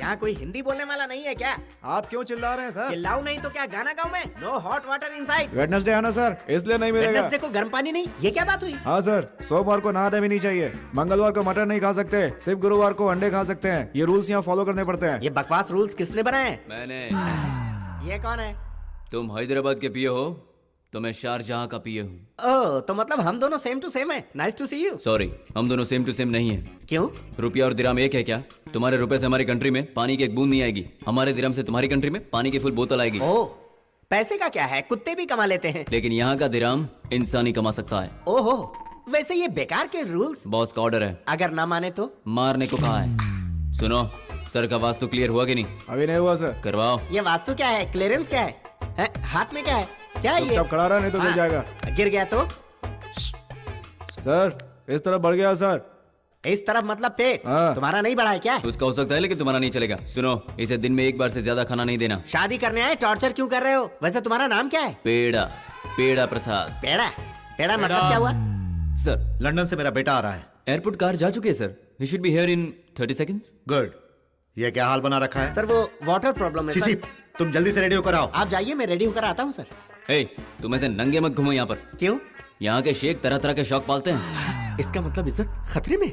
यहाँ कोई हिंदी बोलने वाला नहीं है क्या? आप क्यों चिल्ला रहे हैं सर? चिल्लाऊं नहीं तो क्या गाना गाऊं मैं? No hot water inside. Wednesday है ना सर, इसलिए नहीं मिलेगा। वेडनेसडे को गर्म पानी नहीं, ये क्या बात हुई? हाँ सर, सोमवार को नहाना भी नहीं चाहिए, मंगलवार को मटन नहीं खा सकते, सिर्फ गुरुवार को अंडे खा सकते हैं। ये रूल्स यहाँ फॉलो करने पड़ते हैं। ये बकवास रूल्स किसने बनाए? मैंने। ये कौन है? तुम हैदराबाद के पिए हो तो मैं शारजहां का पिए हूँ। ओह, तो मतलब हम दोनों सेम टू सेम है। Nice to see you. Sorry, हम दोनों सेम टू सेम नहीं है। क्यों? रुपया और दिराम एक है क्या? तुम्हारे रुपए से हमारी कंट्री में पानी की एक बूंद नहीं आएगी, हमारे दिराम से तुम्हारी कंट्री में पानी की फुल बोतल आएगी। ओह, पैसे का क्या है, कुत्ते भी कमा लेते हैं। लेकिन यहाँ का दिराम इंसान ही कमा सकता है। ओहो, वैसे ये बेकार के रूल्स। बॉस का ऑर्डर है, अगर ना माने तो? मारने को कहा है। सुनो, सर का वास्तु क्लियर हुआ कि नहीं? अभी नहीं हुआ सर। करवाओ। ये वास्तु क्या है? क्लियरेंस क्या है? हाथ में क्या है? क्या है ये? चुपचाप खड़ा रहा, नहीं तो गिर जाएगा। गिर गया तो? सर इस तरफ बढ़ गया सर। इस तरफ मतलब पेट? हाँ। तुम्हारा नहीं बढ़ा है क्या? उसका हो सकता है लेकिन तुम्हारा नहीं चलेगा। सुनो, इसे दिन में एक बार से ज्यादा खाना नहीं देना। शादी करने आए टॉर्चर क्यों कर रहे हो? वैसे तुम्हारा नाम क्या है? पेड़ा, पेड़ा प्रसाद। पेड़ा? पेड़ा मतलब क्या हुआ? सर, लंदन से मेरा बेटा आ रहा है। एयरपोर्ट कार जा चुकी है sir. He should be here in 30 seconds. Good. ये क्या हाल बना रखा है? सर वो वाटर प्रॉब्लम है शिशिप, सर। तुम जल्दी से रेडी होकर आओ। आप जाइए, मैं रेडी होकर आता हूँ सर। हे, तुम ऐसे नंगे मत घूमो यहाँ पर। क्यों? यहाँ के शेख तरह तरह के शौक पालते हैं। इसका मतलब इज्जत खतरे में?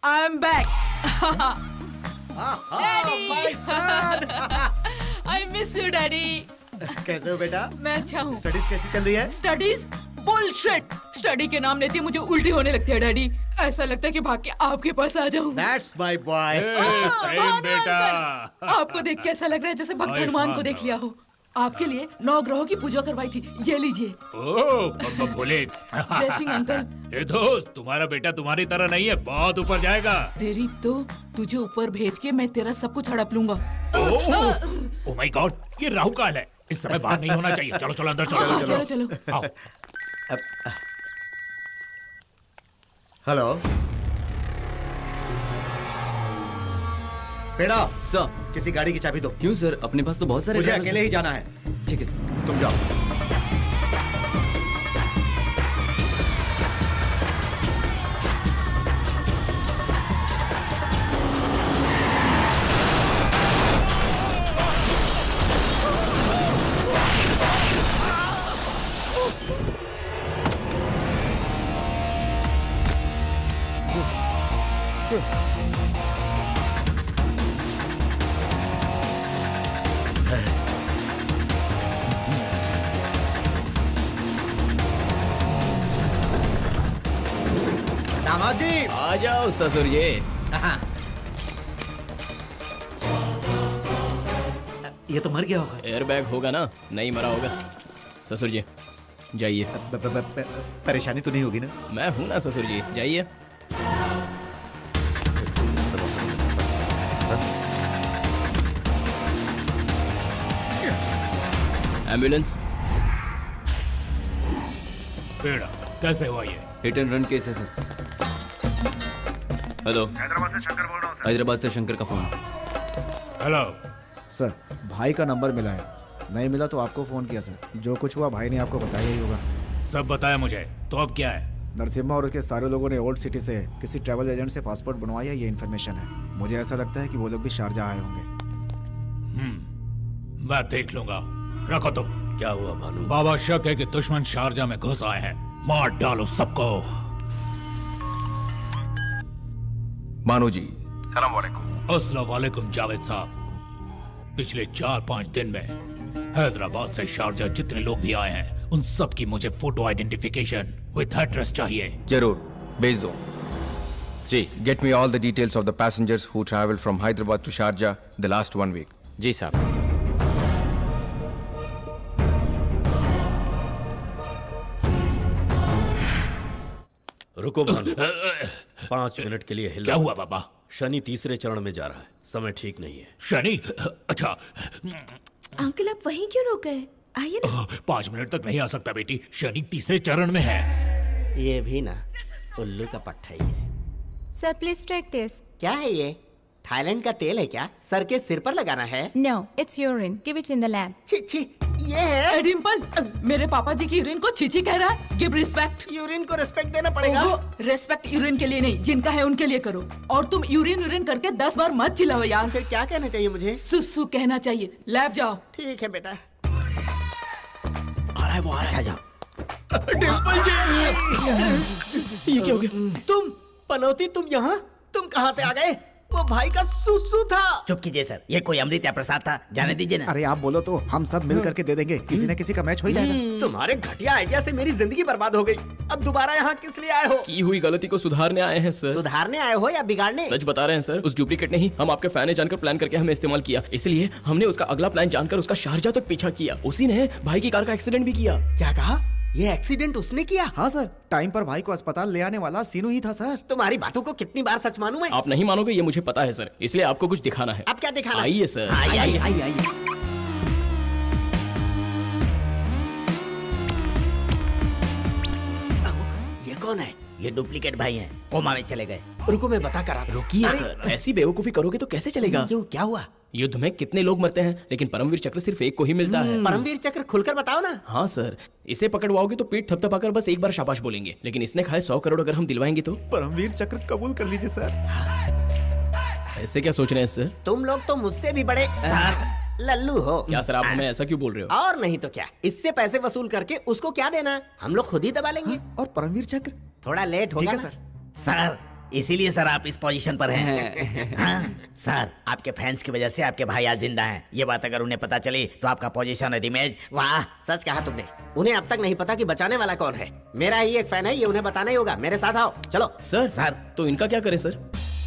I'm back. Daddy! My son! I miss you, Daddy. कैसे हो बेटा? मैं अच्छा हूँ। स्टडीज कैसी चल रही है? स्टडीज? बुलशिट। स्टडी के नाम लेते ही मुझे उल्टी होने लगती है डैडी। ऐसा लगता है कि भाग के आपके पास आ जाऊँ। That's my boy. बेटा। आपको देख के ऐसा लग रहा है जैसे भक्त हनुमान को देख लिया हो। आपके लिए 9 ग्रहों की पूजा करवाई थी, ये लीजिए। ओह भोले। Blessing uncle. ए दोस्त, तुम्हारा बेटा तुम्हारी तरह नहीं है, बहुत ऊपर जाएगा। तेरी तो तुझे ऊपर भेज के मैं तेरा सब कुछ हड़प लूंगा। ओह माय गॉड, ये राहु काल है, इस समय बाहर नहीं होना चाहिए। चलो चलो अंदर चलो। चलो चलो। आओ। हेलो बेटा, सर, किसी गाड़ी की चाबी दो। क्यों सर? अपने पास तो बहुत सारे मुझे drivers अकेले ही हैं। जाना है। ठीक है सर। तुम जाओ। दामाद जी, आ जाओ ससुर जी। ये तो मर गया होगा। एयर बैग होगा ना, नहीं मरा होगा। ससुर जी जाइए। परेशानी तो नहीं होगी ना? मैं हूं ना ससुर जी, जाइए। एम्बुलेंस। बेड़ा, कैसे हुआ ये? हिट एंड रन केस है सर। हेलो, हैदराबाद से शंकर बोल रहा हूँ सर। हैदराबाद से शंकर का फोन। हेलो सर भाई का नंबर मिला है, नहीं मिला तो आपको फोन किया सर। जो कुछ हुआ भाई ने आपको बताया ही होगा। सब बताया मुझे, तो अब क्या है? नरसिम्हा और उसके सारे लोगों ने ओल्ड सिटी से किसी ट्रैवल एजेंट से पासपोर्ट बनवाया, ये इन्फॉर्मेशन है। मुझे ऐसा लगता है कि वो लोग भी शारजाह आए होंगे। मैं देख लूंगा, रखो तुम। क्या हुआ भानु? बाबा शक है कि दुश्मन शारजा में घुस आए हैं, मार डालो सबको। भानु जी। सलाम वालेकुम। अस्सलाम वालेकुम जावेद साहब। पिछले 4-5 दिन में हैदराबाद से शारजा जितने लोग भी आए हैं, उन सब की मुझे फोटो आइडेंटिफिकेशन विद एड्रेस चाहिए। जरूर भेज दो जी। Get me all the details of the passengers who travelled from Hyderabad to Sharjah the last 1 week. जी साहब। रुको भानु, 5 मिनट के लिए हिल। क्या हुआ बाबा? शनि तीसरे चरण में जा रहा है, समय ठीक नहीं है। शनि? अच्छा। अंकल आप वहीं क्यों रुक गए? आइए ना। 5 मिनट तक नहीं आ सकता बेटी, शनि तीसरे चरण में है। ये भी ना उल्लू का पट्टा ही है। Sir please take this. क्या है ये? थाईलैंड का तेल है क्या? सर के सिर पर लगाना है? No, it's urine. Give it in the lab. छी छी, ये है डिम्पल, मेरे पापा जी की यूरिन को चीची कह रहा है। Give respect. यूरिन को रिस्पेक्ट देना पड़ेगा। रेस्पेक्ट यूरिन के लिए नहीं, जिनका है उनके लिए करो। और तुम यूरिन करके 10 बार मत चिल्लाओ यार। फिर क्या कहना चाहिए मुझे? सुसु कहना चाहिए। लैब जाओ। ठीक है बेटा। आ रहा है वो, आ रहा है। जाओ। डिम्पल जी, ये क्या हो गया? तुम पनौती, तुम यहाँ? तुम कहाँ से आ गए? वो भाई का सुसु था। चुप कीजिए सर, ये कोई अमृत या प्रसाद था, जाने दीजिए ना। अरे आप बोलो तो हम सब मिल करके दे देंगे, किसी न किसी का मैच हो ही जाएगा। तुम्हारे घटिया आइडिया से मेरी जिंदगी बर्बाद हो गई। अब दोबारा यहाँ किस लिए आए हो? की हुई गलती को सुधारने आए हैं सर। सुधारने आए हो या बिगाड़ने? सच बता रहे हैं सर, उस डुप्लीकेट ने ही हम आपके फैन है जानकर प्लान करके हमें इस्तेमाल किया, इसलिए हमने उसका अगला प्लान जानकर उसका शारजा तक पीछा किया। उसी ने भाई की कार का एक्सीडेंट भी किया। क्या कहा? ये एक्सीडेंट उसने किया? हाँ सर, टाइम पर भाई को अस्पताल ले आने वाला सीनू ही था सर। तुम्हारी बातों को कितनी बार सच मानूं मैं? आप नहीं मानोगे, ये मुझे पता है सर, इसलिए आपको कुछ दिखाना है। अब क्या दिखाना? आइए सर। आइए। ये कौन है? ये डुप्लीकेट भाई हैं, कोमा में चले गए। रुको मैं बता कर आता हूं। रुकिए सर, ऐसी बेवकूफी करोगे तो कैसे चलेगा? क्यों, क्या हुआ? युद्ध में कितने लोग मरते हैं, लेकिन परमवीर चक्र सिर्फ एक को ही मिलता है। परमवीर चक्र खुलकर बताओ ना। हाँ सर, इसे पकड़वाओगे तो पीठ थपथपाकर बस एक बार शाबाश बोलेंगे, लेकिन इसने खाए 100 करोड़ अगर हम दिलवाएंगे तो। परमवीर चक्र कबूल कर लीजिए सर। ऐसे क्या सोच रहे हैं सर? तुम लोग तो मुझसे भी बड़े लल्लू हो। क्या सर, आप हमें ऐसा क्यों बोल रहे हो? और नहीं तो क्या, इससे पैसे वसूल करके उसको क्या देना, हम लोग खुद ही दबा लेंगे। और परमवीर चक्र थोड़ा लेट होगा ठीक है ना? सर। सर, इसीलिए सर आप इस पोजीशन पर हैं। हाँ, सर आपके फैंस की वजह से आपके भाई आज जिंदा हैं। ये बात अगर उन्हें पता चली तो आपका पोजीशन और इमेज। वाह, सच कहा तुमने। उन्हें अब तक नहीं पता कि बचाने वाला कौन है। मेरा ही एक फैन है, ये उन्हें बताना ही होगा। मेरे साथ आओ, चलो। सर तो इनका क्या करें सर?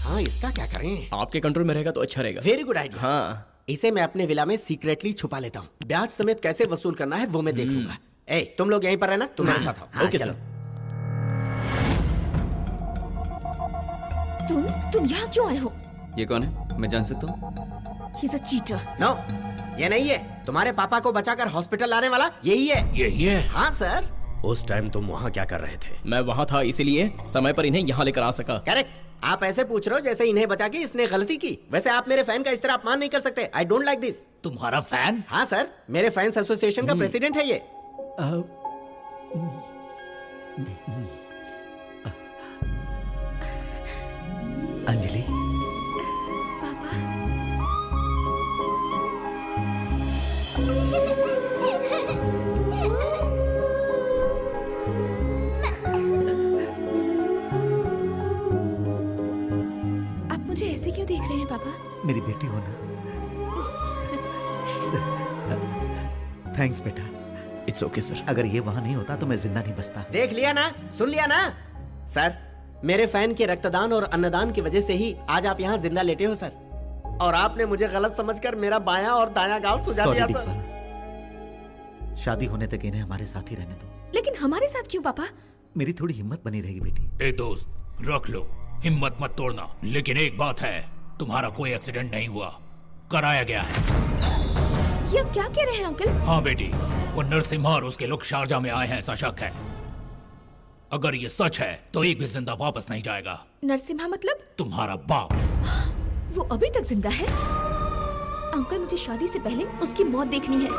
हाँ, इसका क्या करें? आपके कंट्रोल में रहेगा तो अच्छा रहेगा। Very good idea. हाँ, इसे मैं अपने विला में सीक्रेटली छुपा लेता हूँ। ब्याज समेत कैसे वसूल करना है वो मैं देख लूंगा। ए, तुम लोग यहीं पर रहना, तुम मेरे साथ आओ। Okay sir. तुम यहाँ क्यों आए हो? ये कौन है, मैं जान सकता हूँ? He's a cheater. नो, ये नहीं है। तुम्हारे पापा को बचाकर हॉस्पिटल लाने वाला यही है। ये हाँ सर, उस टाइम तुम वहाँ क्या कर रहे थे? मैं वहाँ था, इसीलिए समय पर इन्हें यहाँ लेकर आ सका। करेक्ट। आप ऐसे पूछ रहे हो जैसे इन्हें बचा के इसने गलती की। वैसे आप मेरे फैन का इस तरह अपमान नहीं कर सकते। I don't like this. तुम्हारा फैन? हाँ सर, मेरे फैंस एसोसिएशन का प्रेसिडेंट है ये। अंजलि, पापा, आप मुझे ऐसे क्यों देख रहे हैं पापा? मेरी बेटी हो ना। थैंक्स बेटा। It's okay sir. अगर ये वहाँ नहीं होता तो मैं जिंदा नहीं बचता। देख लिया ना, सुन लिया ना? सर, मेरे फैन के रक्तदान और अन्नदान की वजह से ही आज आप यहाँ जिंदा लेटे हो सर। और आपने मुझे गलत समझकर मेरा बायां और दायां गाल सुझा सॉरी दिया सर। डिम्पल, शादी होने तक इन्हें हमारे साथ ही रहने दो। लेकिन हमारे साथ क्यों पापा? मेरी थोड़ी हिम्मत बनी रहेगी बेटी। ए दोस्त, रख लो, हिम्मत मत तोड़ना। लेकिन एक बात है, तुम्हारा कोई एक्सीडेंट नहीं हुआ, कराया गया है। ये आप क्या कह रहे हैं अंकल? हाँ बेटी, वो नरसिम्हा और उसके लोग शारजा में आए हैं, ऐसा शक है। अगर ये सच है तो एक भी जिंदा वापस नहीं जाएगा। नरसिम्हा मतलब? तुम्हारा बाप। वो अभी तक जिंदा है? अंकल, मुझे शादी से पहले उसकी मौत देखनी है।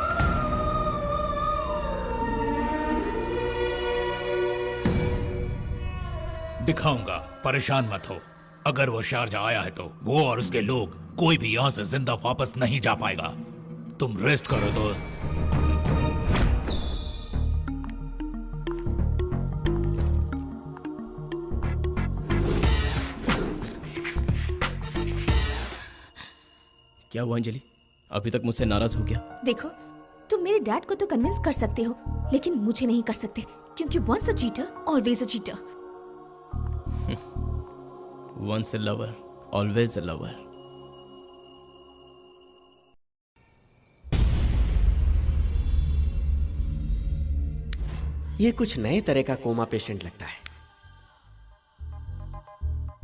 दिखाऊंगा, परेशान मत हो। अगर वो शारजा आया है तो वो और उसके लोग, कोई भी यहाँ से जिंदा वापस नहीं जा पाएगा। तुम रेस्ट करो दोस्त। क्या हुआ अंजलि, अभी तक मुझसे नाराज हो गया? देखो, तुम मेरे डैड को तो कन्विंस कर सकते हो, लेकिन मुझे नहीं कर सकते, क्योंकि once a cheater always a cheater. Once a lover always a lover. ये कुछ नए तरह का कोमा पेशेंट लगता है।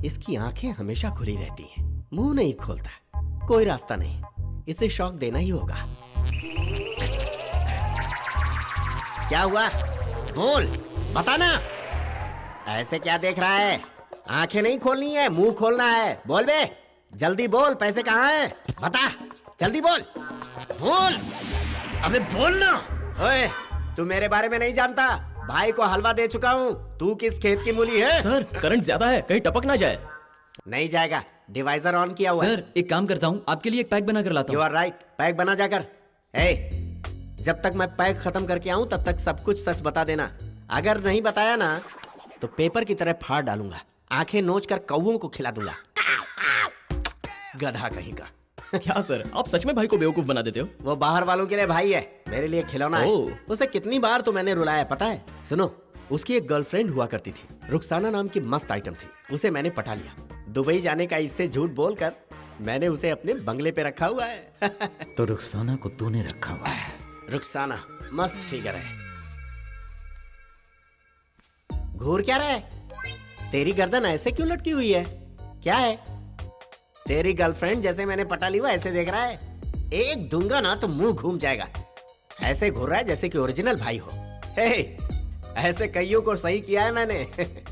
इसकी आंखें हमेशा खुली रहती हैं, मुंह नहीं खोलता, कोई रास्ता नहीं। इसे शॉक देना ही होगा। क्या हुआ? बोल, बताना। ऐसे क्या देख रहा है? आंखें नहीं खोलनी है, मुंह खोलना है। बोल बे, जल्दी बोल, पैसे कहाँ हैं? बता, जल्दी बोल। बोल, अबे बोल ना। ओए, तू मेरे बारे में नहीं जानता। भाई को हलवा दे चुका हूँ। तू किस खेत की मूली है? सर करंट ज्यादा है, कहीं टपक ना जाए। नहीं जाएगा, डिवाइजर ऑन किया हुआ है। सर एक काम करता हूँ, आपके लिए एक पैक बना कर लाता यू हूँ। आर राइट, पैक बना जाकर। जब तक मैं पैक खत्म करके आऊं तब तक सब कुछ सच बता देना। अगर नहीं बताया ना तो पेपर की तरह फाड़ डालूंगा, आंखें नोच कर कौओं को खिला दूंगा। गधा कहीं का। क्या सर, आप सच में भाई को बेवकूफ बना देते हो? वो बाहर वालों के लिए भाई है, मेरे लिए खिलौना है। ओह। उसे कितनी बार तो मैंने रुलाया पता है। सुनो, उसकी एक गर्लफ्रेंड हुआ करती थी, रुखसाना नाम की मस्त आइटम थी। उसे मैंने पटा लिया। दुबई जाने का इससे झूठ बोलकर मैंने उसे अपने बंगले पे रखा हुआ है। तो रुखसाना को तूने रखा हुआ है। रुखसाना मस्त फिगर है। घूर क्या रहा है? तेरी गर्दन ऐसे क्यों लटकी हुई है? क्या है? तेरी गर्लफ्रेंड जैसे मैंने पटा ली हुआ ऐसे देख रहा है? एक दूंगा ना तो मुंह घूम जाएगा। ऐसे घूर रहा है जैसे कि ओरिजिनल भाई हो। हे, ऐसे कईयों को सही किया है मैंने।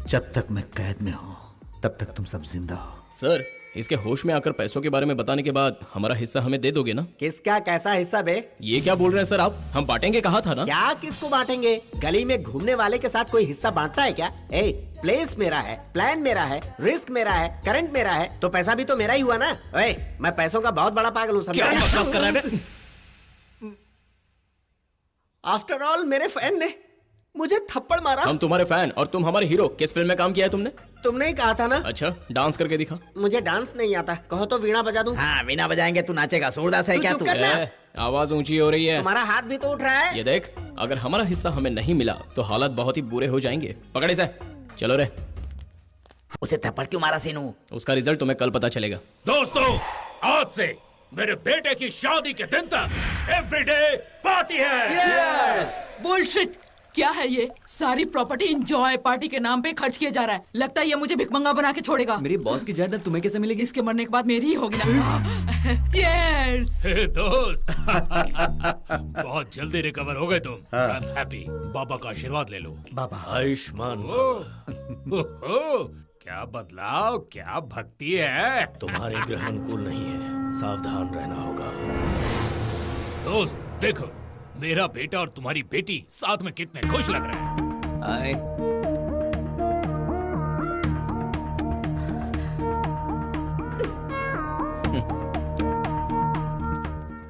जब तक मैं कैद में हूँ तब तक तुम सब जिंदा हो। सर इसके होश में आकर पैसों के बारे में बताने के बाद हमारा हिस्सा हमें दे दोगे ना? किसका कैसा हिस्सा बे? ये क्या बोल रहे हैं सर आप? हम बांटेंगे कहा था ना? क्या किसको बांटेंगे? गली में घूमने वाले के साथ कोई हिस्सा बांटता है क्या? प्लेस मेरा है, प्लान मेरा है, रिस्क मेरा है, करंट मेरा है, तो पैसा भी तो मेरा ही हुआ ना। मैं पैसों का बहुत बड़ा पागल हूँ, समझा? क्या बकवास कर रहा है? आफ्टर ऑल मेरे फैन ने मुझे थप्पड़ मारा। हम तुम्हारे फैन और तुम हमारे हीरो। किस फिल्म में काम किया है तुमने? तुमने ही कहा था ना। अच्छा, डांस करके दिखा। मुझे डांस नहीं आता, कहो तो वीणा बजा दूं। हाँ, वीणा बजाएंगे, तू नाचेगा। सूरदास है तू क्या चुप तू? कर। ए, आवाज ऊंची हो रही है। तुम्हारा हाथ भी तो उठ रहा है। ये देख, अगर हमारा हिस्सा हमें नहीं मिला तो हालात बहुत ही बुरे हो जाएंगे। पकड़े से चलो रे। उसे थप्पड़ क्यों मारा सीनू? उसका रिजल्ट तुम्हें कल पता चलेगा। दोस्तों, आज से मेरे बेटे की शादी के दिन तक एवरीडे पार्टी है। बुलशिट! क्या है ये? सारी प्रॉपर्टी एंजॉय पार्टी के नाम पे खर्च किया जा रहा है। लगता है ये मुझे भिखमंगा बना के छोड़ेगा। मेरी बॉस की जायदाद तुम्हें कैसे मिलेगी? इसके मरने के बाद मेरी ही होगी ना। Cheers! हे दोस्त, बहुत जल्दी रिकवर हो गए तुम। I am happy. बाबा का आशीर्वाद ले लो। बाबा आयुष्मान ओह, क्या बदलाव, क्या भक्ति है। तुम्हारे ग्रह अनुकूल नहीं है, सावधान रहना होगा। दोस्त देखो, मेरा बेटा और तुम्हारी बेटी साथ में कितने खुश लग रहे हैं। हाय।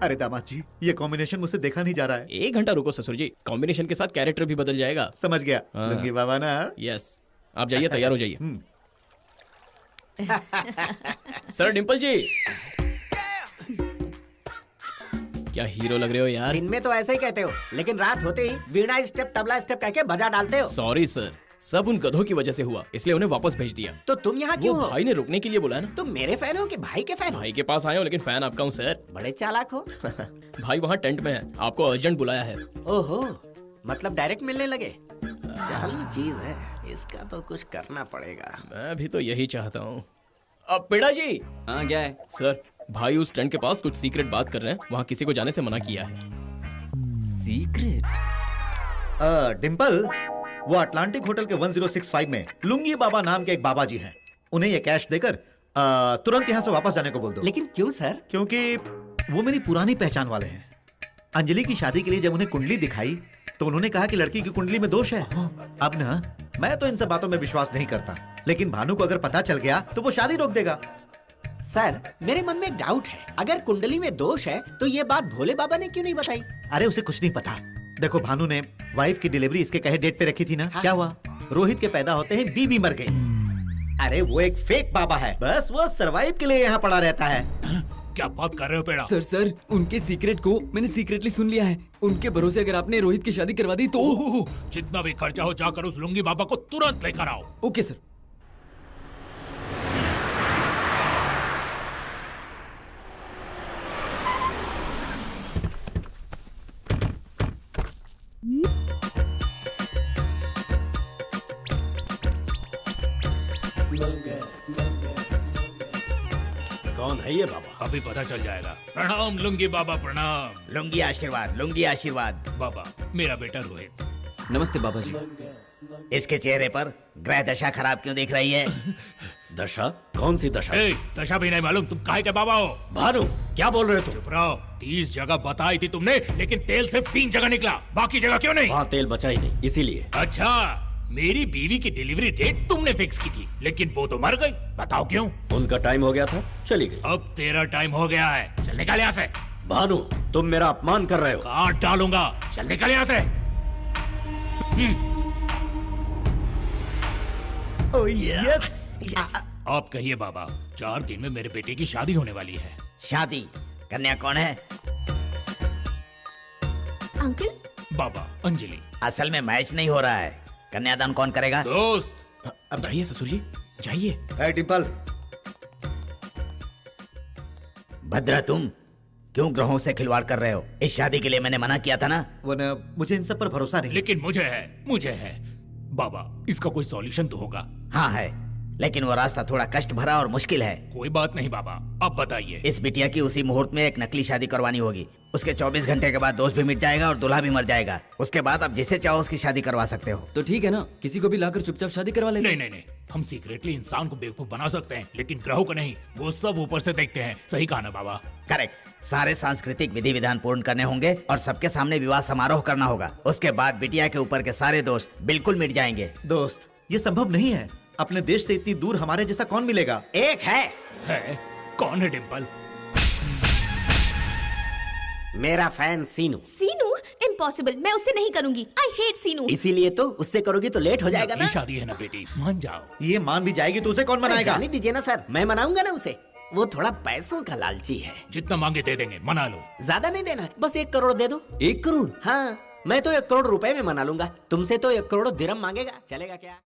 अरे दामाद जी, ये कॉम्बिनेशन मुझसे देखा नहीं जा रहा है। 1 घंटा रुको ससुर जी, कॉम्बिनेशन के साथ कैरेक्टर भी बदल जाएगा। समझ गया। हाँ। लुंगी बाबा ना। यस, आप जाइए, तैयार हो जाइए। सर डिम्पल जी, क्या हीरो लग रहे हो यार। दिन में तो ऐसे ही कहते हो, लेकिन रात होते ही वीणा स्टेप तबला स्टेप कह के बजा डालते हो। सॉरी सर, सब उन गधों की वजह से हुआ, इसलिए उन्हें वापस भेज दिया। तो तुम यहाँ वो क्यों हो? भाई ने रुकने के लिए बोला है ना। तुम मेरे फैन हो कि भाई के फैन हो? भाई के पास आए हो, लेकिन फैन आपका हूँ सर। बड़े चालाक हो। भाई वहाँ टेंट में है, आपको अर्जेंट बुलाया है। ओहो, मतलब डायरेक्ट मिलने लगे। जाली चीज है, इसका तो कुछ करना पड़ेगा। मैं भी तो यही चाहता हूँ। अब पेड़ा जी। हाँ क्या है? सर, भाई उस टेंट के पास कुछ सीक्रेट बात कर रहे हैं, वहाँ किसी को जाने से मना किया है। सीक्रेट? डिम्पल, वो अटलांटिक होटल के 1065 में लुंगी बाबा नाम के एक बाबा जी हैं। उन्हें ये कैश देकर तुरंत यहाँ से वापस जाने को बोल दो। लेकिन क्यों सर? क्योंकि वो मेरी पुरानी पहचान वाले हैं। अंजलि की शादी के लिए जब उन्हें कुंडली दिखाई तो उन्होंने कहा कि लड़की की कुंडली में दोष है। अब ना, मैं तो इन सब बातों में विश्वास नहीं करता, लेकिन भानु को अगर पता चल गया तो वो शादी रोक देगा। सर, मेरे मन में एक डाउट है। अगर कुंडली में दोष है तो ये बात भोले बाबा ने क्यों नहीं बताई? अरे उसे कुछ नहीं पता। देखो, भानु ने वाइफ की डिलीवरी इसके कहे डेट पे रखी थी ना। क्या हुआ? रोहित के पैदा होते ही बीबी मर गई। अरे वो एक फेक बाबा है, बस वो सरवाइव के लिए यहाँ पड़ा रहता है। क्या बात कर रहे हो पेड़ा? सर उनके सीक्रेट को मैंने सीक्रेटली सुन लिया है। उनके भरोसे अगर आपने रोहित की शादी करवा दी तो जितना भी खर्चा हो, जाकर उस लुंगी बाबा को तुरंत लेकर आओ। Okay sir. कौन है ये बाबा? अभी पता चल जाएगा। प्रणाम लुंगी बाबा, प्रणाम। लुंगी आशीर्वाद, लुंगी आशीर्वाद। बाबा, मेरा बेटा रोहित। नमस्ते बाबा जी। इसके चेहरे पर ग्रह दशा खराब क्यों दिख रही है? दशा? कौन सी दशा? ए, दशा भी नहीं मालूम, तुम काहे के बाबा हो? भानु, क्या बोल रहे हो तुम? चुप रहो। 30 जगह बताई थी तुमने, लेकिन तेल सिर्फ 3 जगह निकला, बाकी जगह क्यों नहीं? वहाँ तेल बचा ही नहीं, इसीलिए। अच्छा, मेरी बीवी की डिलीवरी डेट तुमने फिक्स की थी, लेकिन वो तो मर गई। बताओ क्यों? उनका टाइम हो गया था, चली गई। अब तेरा टाइम हो गया है, चल निकल यहाँ से। भानु, तुम मेरा अपमान कर रहे हो। काट डालूंगा, चल निकल यहाँ से। आप कहिए बाबा, 4 दिन में मेरे बेटे की शादी होने वाली है। शादी? कन्या कौन है? अंकल, बाबा, अंजलि। असल में मैच नहीं हो रहा है, कन्यादान कौन करेगा? दोस्त, अब जाइए ससुर जी, जाइए। है डिम्पल, भद्रा, तुम क्यों ग्रहों से खिलवाड़ कर रहे हो? इस शादी के लिए मैंने मना किया था ना। वो न, मुझे इन सब पर भरोसा नहीं। लेकिन मुझे है। बाबा, इसका कोई सॉल्यूशन तो होगा। हाँ है, लेकिन वो रास्ता थोड़ा कष्ट भरा और मुश्किल है। कोई बात नहीं बाबा, अब बताइए। इस बिटिया की उसी मुहूर्त में एक नकली शादी करवानी होगी। उसके 24 घंटे के बाद दोस्त भी मिट जाएगा और दूल्हा भी मर जाएगा। उसके बाद आप जिसे चाहो उसकी शादी करवा सकते हो। तो ठीक है ना, किसी को भी लाकर चुपचाप शादी करवा लेते। नहीं, हम सीक्रेटली इंसान को बेवकूफ बना सकते हैं, लेकिन ग्रहों को नहीं। वो सब ऊपर से देखते हैं। सही कहा ना बाबा? करेक्ट। सारे सांस्कृतिक विधि विधान पूर्ण करने होंगे और सबके सामने विवाह समारोह करना होगा। उसके बाद बिटिया के ऊपर के सारे दोष बिल्कुल मिट जाएंगे। दोस्त, ये संभव नहीं है। अपने देश से इतनी दूर हमारे जैसा कौन मिलेगा? एक है। कौन है डिम्पल? मेरा फैन सीनू। सीनू? इम्पॉसिबल, मैं उससे नहीं करूंगी। आई हेट सीनू। इसीलिए तो उससे करोगी तो लेट हो जाएगा ना। नकली शादी है ना बेटी, मान जाओ। ये मान भी जाएगी तो उसे कौन मनाएगा? जाने दीजिए ना सर, मैं मनाऊंगा ना उसे। वो थोड़ा पैसों का लालची है। जितना मांगे दे देंगे, मना लो। ज्यादा नहीं देना, बस 1 करोड़ दे दो। 1 करोड़? हाँ, मैं तो 1 करोड़ रुपए में मना लूंगा। तुमसे तो 1 करोड़ दिरहम मांगेगा, चलेगा क्या?